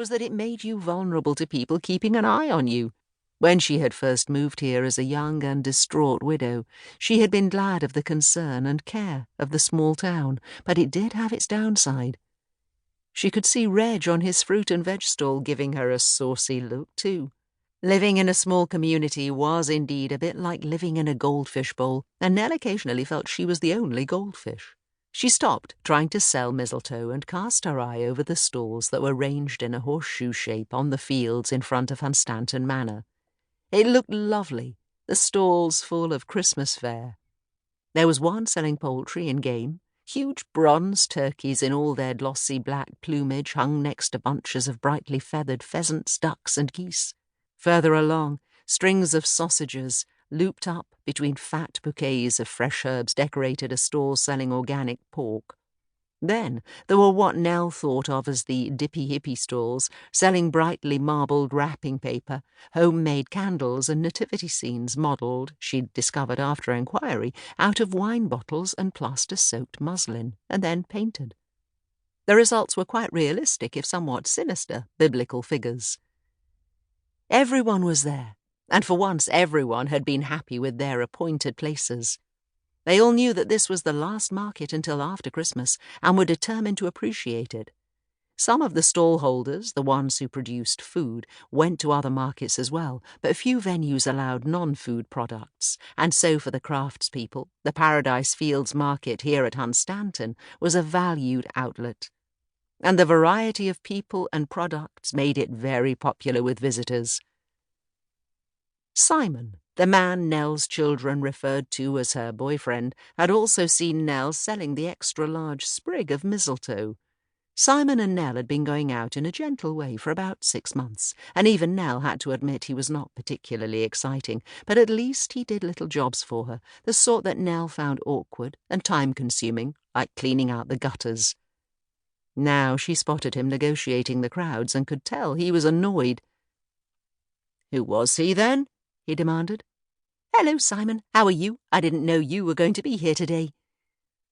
was that it made you vulnerable to people keeping an eye on you. When she had first moved here as a young and distraught widow, she had been glad of the concern and care of the small town, but it did have its downside. She could see Reg on his fruit and veg stall giving her a saucy look, too. Living in a small community was indeed a bit like living in a goldfish bowl, and Nell occasionally felt she was the only goldfish. She stopped trying to sell mistletoe and cast her eye over the stalls that were ranged in a horseshoe shape on the fields in front of Hunstanton Manor. It looked lovely, the stalls full of Christmas fare. There was one selling poultry and game. Huge bronze turkeys in all their glossy black plumage hung next to bunches of brightly feathered pheasants, ducks, and geese. Further along, strings of sausages, looped up between fat bouquets of fresh herbs, decorated a stall selling organic pork. Then there were what Nell thought of as the dippy-hippy stalls, selling brightly marbled wrapping paper, homemade candles and nativity scenes modelled, she'd discovered after inquiry, out of wine bottles and plaster-soaked muslin, and then painted. The results were quite realistic, if somewhat sinister, biblical figures. Everyone was there, and for once everyone had been happy with their appointed places. They all knew that this was the last market until after Christmas, and were determined to appreciate it. Some of the stallholders, the ones who produced food, went to other markets as well, but few venues allowed non-food products, and so for the craftspeople, the Paradise Fields Market here at Hunstanton was a valued outlet. And the variety of people and products made it very popular with visitors. Simon, the man Nell's children referred to as her boyfriend, had also seen Nell selling the extra-large sprig of mistletoe. Simon and Nell had been going out in a gentle way for about 6 months, and even Nell had to admit he was not particularly exciting, but at least he did little jobs for her, the sort that Nell found awkward and time-consuming, like cleaning out the gutters. Now she spotted him negotiating the crowds and could tell he was annoyed. "Who was he, then?" he demanded. "Hello, Simon. How are you? I didn't know you were going to be here today."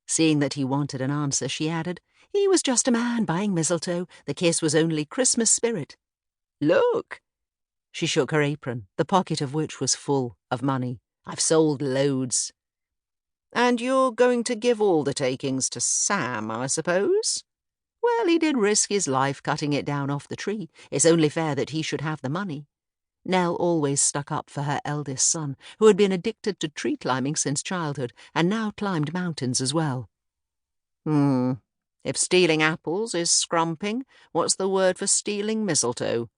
Seeing that he wanted an answer, she added, "He was just a man buying mistletoe. The kiss was only Christmas spirit." "Look!" She shook her apron, the pocket of which was full of money. "I've sold loads." "And you're going to give all the takings to Sam, I suppose?" "Well, he did risk his life cutting it down off the tree. It's only fair that he should have the money." Nell always stuck up for her eldest son, who had been addicted to tree climbing since childhood, and now climbed mountains as well. If stealing apples is scrumping, what's the word for stealing mistletoe?"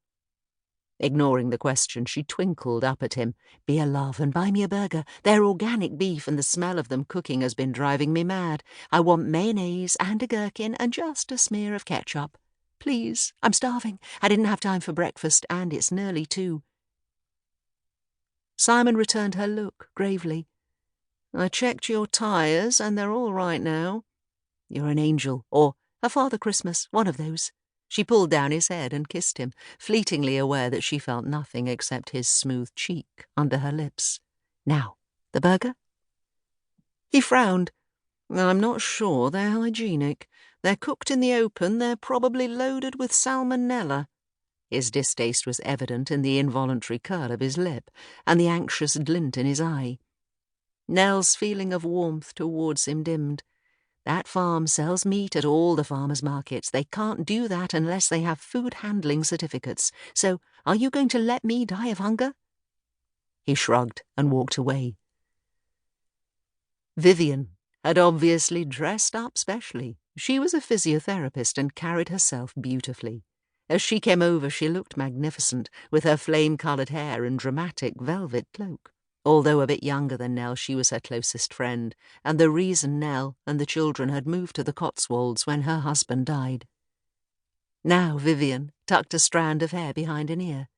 Ignoring the question, she twinkled up at him. "Be a love and buy me a burger. They're organic beef, and the smell of them cooking has been driving me mad. I want mayonnaise and a gherkin and just a smear of ketchup. Please, I'm starving. I didn't have time for breakfast, and it's nearly 2. Simon returned her look gravely. "I checked your tyres, and they're all right now." "You're an angel, or a Father Christmas, one of those." She pulled down his head and kissed him, fleetingly aware that she felt nothing except his smooth cheek under her lips. "Now, the burger?" He frowned. "I'm not sure they're hygienic. They're cooked in the open. They're probably loaded with salmonella." His distaste was evident in the involuntary curl of his lip and the anxious glint in his eye. Nell's feeling of warmth towards him dimmed. That farm sells meat at all the farmers' markets. They can't do that unless they have food handling certificates. So, are you going to let me die of hunger?" He shrugged and walked away. Vivian had obviously dressed up specially. She was a physiotherapist and carried herself beautifully. As she came over, she looked magnificent, with her flame-coloured hair and dramatic velvet cloak. Although a bit younger than Nell, she was her closest friend, and the reason Nell and the children had moved to the Cotswolds when her husband died. Now Vivian tucked a strand of hair behind an ear.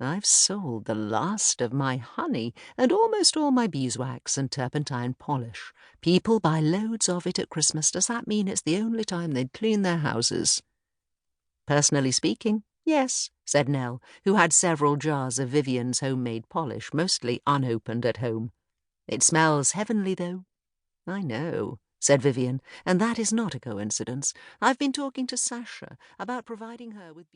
"I've sold the last of my honey and almost all my beeswax and turpentine polish. People buy loads of it at Christmas. Does that mean it's the only time they'd clean their houses?" "Personally speaking, yes," said Nell, who had several jars of Vivian's homemade polish, mostly unopened at home. "It smells heavenly, though." "I know," said Vivian, "and that is not a coincidence. I've been talking to Sasha about providing her with